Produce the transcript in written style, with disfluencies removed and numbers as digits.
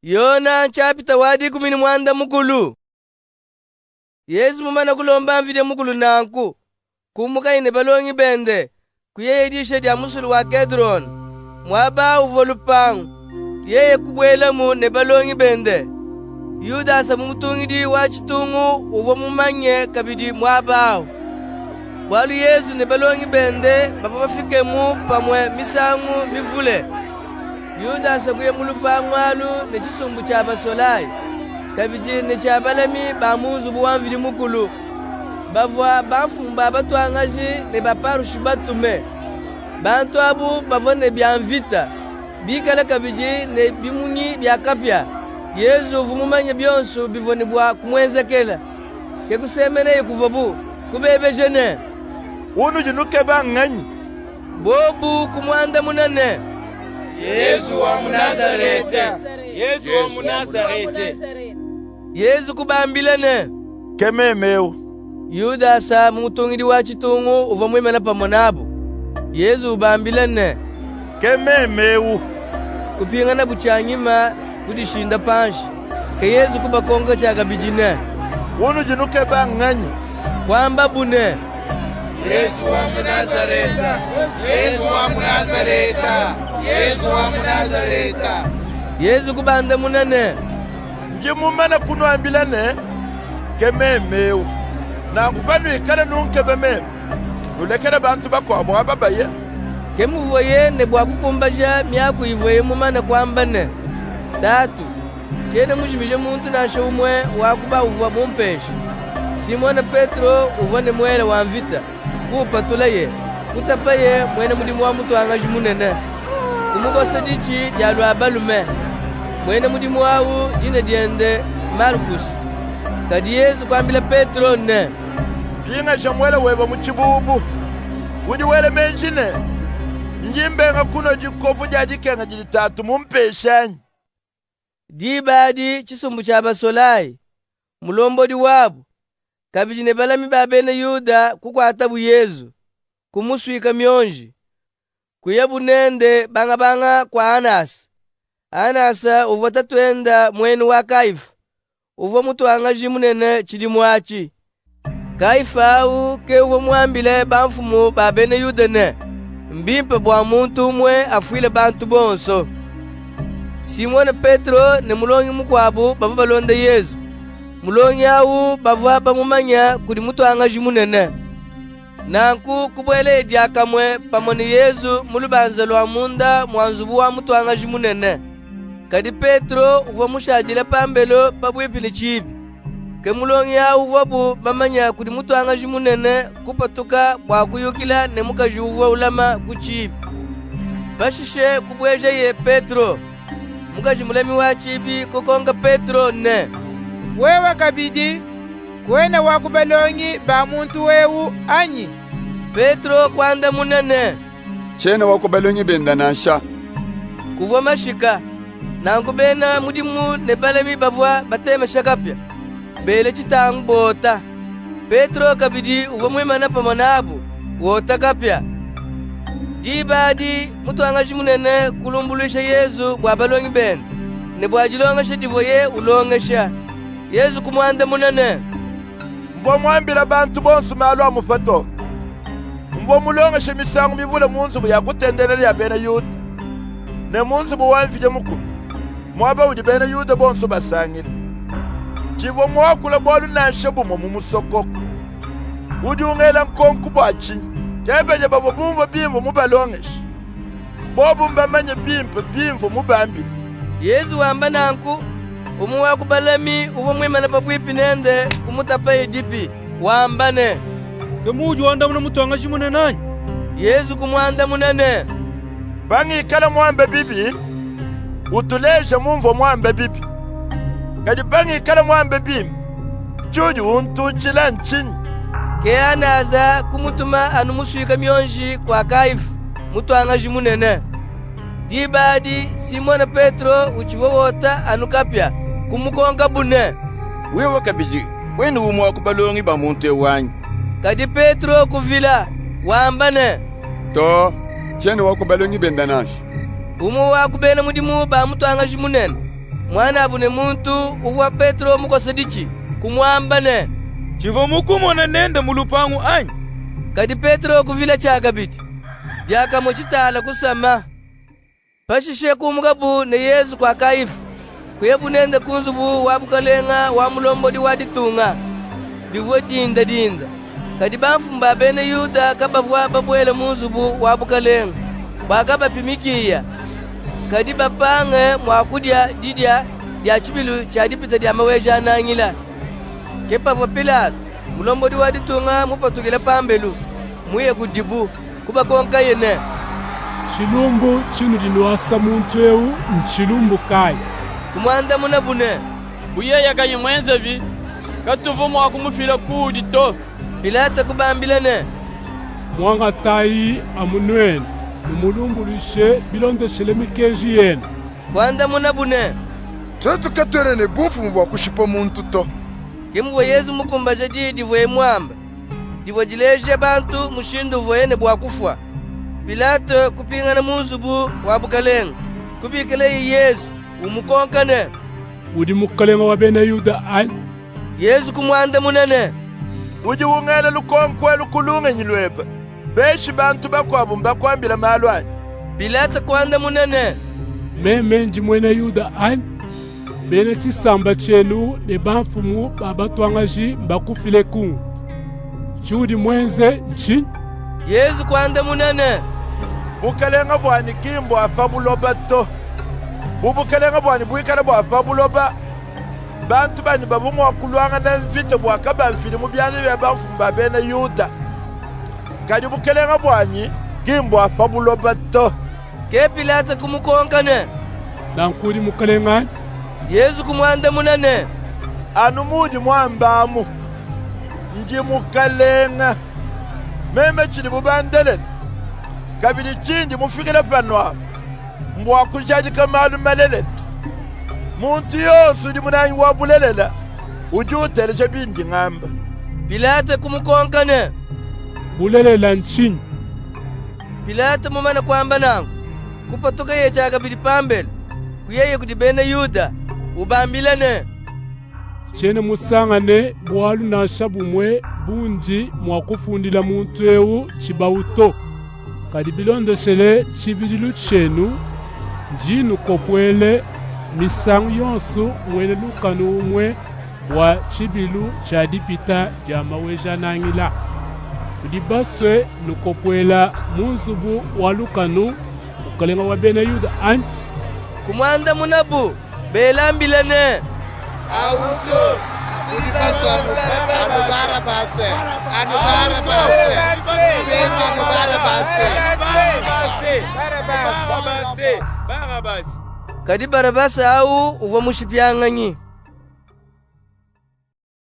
Yona nchapita wadi kumini mwanda mukulu. Yesu mumana kulomba mvide mukulu nanku. Kumuka ine balongi bende. Kuyeye dishe dia musulu wa Kedron. Mwaba uvolupangu. Yeye kubwelemu ne balongi bende. Yuda sa mumutungi di wachitungu uvo mumanye kabidi mwabao. Walu Yesu ne balongi bende baba bafikemu pamwe misangu mivule. Yuda sa kuye mulupangu alu ne chisumbu cha basolai. Kabidi ne cha balami bamuzu buwamvili mukulu. Bavwa bafumba batwangaji ne baparushi batume. Bantu abu bavone bianvita. Bikala kabidi ne bimunyi biakapya. Yesu vumumanya byonso bivone bwa kumwenzekela. Kekusemene yekuvobu kubebe jene. Unu jinuke banganyi. Bobu kumwanda munane. Yesu wa Munazarete. Yesu wa Munazarete. Yesu kubambilane. Kememeu. Yuda sa mutungidi wa chitungu uva mwimena pamonabo. Yesu ubambilane. Kememeu. Kupingana buchanyima kudishinda panshi. Ke Yesu kubakonga chaga bijine. Unu jinuke banganyi. Kwamba bune. Yesu wa Munazareta. Yesu wa Munazareta. Yesu wa Munazareta. Yesu kubanda munane. Njimumana kunuambilane. Kememeu. Na ngubanu ikala nunkebe meme. Ulekele bantu bako babaye. Kemuvoye ne bwa kukumbaja myaku ivoye mumana kwambane. Tatu. Chene mujimije muntu nasho umwe wakuba uva mumpeshi. Simona Petro uvone mwele wa mvita. Kupatula ye. Kutapaye mwene mudimu wa mutu angaji munene. Kumugose dichi jalu abalume. Mwene mudimu wawu jine diende Markus. Kadi Yesu kwambila Petro ne. Binga jamwele weba muchibubu. Udi wele menjine. Njimbe nga kuno jikofu jajikenga jilitatu mumpeshanyi. Dibadi chisumbu cha basolai. Mulombodi wabu. Kabiji ne balami babene Yuda kukwatabu Yesu. Kumuswika myonji. Kuyabu nende banga kwa Anasa. Anasa uva tatwenda mwenu wa Kaifa. Uva mutu angaji munene chidi mwachi. Kaifa au ke uva muambile banfumu babene Yuda ne. Mbimpe bwa muntu umwe afuile bantu bonso. Simone Petro ne mulongi mukwabu bavu balonde Yesu. Mulongi au bavu bamumanya kudi mutu angaji munene. Nanku kubwele diakamwe pamoni Yesu mulubanza lwa munda mwanzubu wa mutu angaji munene. Kadi Petro uva mushajile pambelo pabwipini chibi. Ke mulongi au uvabu bamanya kudi mutu angaji munene kupatuka bwa kuyukila ne mukaji uva ulama kuchibi. Bashishe kubweje ye Petro. Mukaji mulemi wa chibi kukonga Petro ne. Wewe kabidi kwena wakubalongi ba muntu wewu anyi. Petro kwanda munene. Chena wakubalongi benda nasha. Kuva mashika. Nankubena mudimu ne balemi bavwa batema shakapya. Bele chitangu bota. Petro kabidi uva mwimana pamanabo. Wota kapya. Dibadi mutu angaji munene kulumbulisha Yesu bwa balongi benda. Ne bwa jilongasha divoye ulongasha. Yesu kumwanda munene. Mvo mwambila bantu bonsu malu amufato. Mvo mulongasha misangu mivule munzubu ya kutendelele ya bena Yuda. Ne munzubu wanfije mukulu. Mwaba udi bena Yuda bonsu basangile. Chivo mwakula bolu na shabu mumusoko. Udi ungela nkonku bachi. Kebeje babo bumva bimvo mubalongasha. Bobu mbamanye bimvo mubambili. Yesu wamba nanku. Umu wakubalami uva mwimana pabwipi nende kumutapa edipi. Wambane. Kemuju wanda muna mutu angaji munenanyi. Yesu kumwanda munene. Bangi ikala mwambe bibi. Utuleje mumvo mwambe bibi. Kadi bangi ikala mwambe bibi. Chuju untuchila nchinyi. Ke anaza kumutuma anumuswika myonji kwa Kaifa. Mutu angaji munene. Dibadi Simona Petro uchivowota anukapya. Kumukonga bune. Wewe kabiji wenu umu wakubalongi ba muntu ewanyi. Kadi Petro kuvila. Wambane. To, chena wakubalongi benda nasha. Umu wakubena mudimu ba mutu angaji munene. mwana abune muntu uva Petro mukosedichi kumwambane chivo mukumona nende mulupangu anyi. kadi Petro kuvila chakabiti jaka mochitala kusama pashishe kumugabu ne Yesu kwa Kaifu kuyebu nende kunzubu wabukalenga wa mulombodi waditunga bivwe dinda kadi bamfumba bene Yuda kabavwa babwele munzubu wabukalenga bakabapimikiya kadi bapange mwakudya didya dya chibilu chadipita dya maweja nangila kepavwa Pilato mulombodi waditunga mupatukile pambelu muye kudibu kuba konka yene chilumbu chinu dinwasa muntu ewu nchilumbu kaya kumwanda munabune buyeya kanye mwenzevi katuvumu wakumufila kudi to. Pilato kubambilane mwanga tayi amunwene mumulumbulishe bilondeshele mikeji yena kwanda munabune Tetu katwerene bumfumu bwa kushipa muntu to. kimvo Yesu mukumbaje divoye mwamba divo jileje bantu mushindu voyene bwa kufwa. Pilato kupingana munzubu wabukalenga kubikele Yesu umukonkane udi mukalenga wa bene Yuda anyi Yesu kumwanda munene uji ungele lukonkwe lukulunge nyilweba beshi bantu bakwabo mbakwambila malwanyi. Pilato kwanda munene memenji mwene Yuda anyi bene chisamba chenu ne bamfumu babatwangaji mbakufile kungu chudi mwenze nchi Yesu kwanda munene bukalenga bwani kimbo afa buloba to bubukalenga bwani bwikala bwafa buloba bantu bani babumu wakulwanga na mvito bwakaba mfili mubyani bya bamfumba bene Yuda kadi bukalenga bwani kimbo afa buloba to ke Pilato kumukonkane dankudi mukalenga Yesu kumwanda munene anu mudi mwambamu nji mukalenga meme chili bubandelele kabili chindi mufikile panwa mbwa kujaji kamalu malele muntu yonsu ndi munanyi wabulelela ujuteleche bindi ng'amba. Pilato kumukonkane bulelela nchinyi Pilato mumana kwamba nangu kupatoka yechaga bili pambele kuyeye kuti bene Yuda ubambilane chene musangane bwalu na shabumwe bundi mwakufundila muntu ewu chibauto kadi bilondeshele chibililu chenu njinu kopwele misangu yonsu mwene lukanu umwe wa chibilu chadipita ja maweja nangila udibaswe nukopwela munzubu wa lukanu ukalenga wa bene Yuda anyi kumwanda munabu belambilane Auto ulipaswa Barabase. kadi Barabasa au uva mushipyanganyi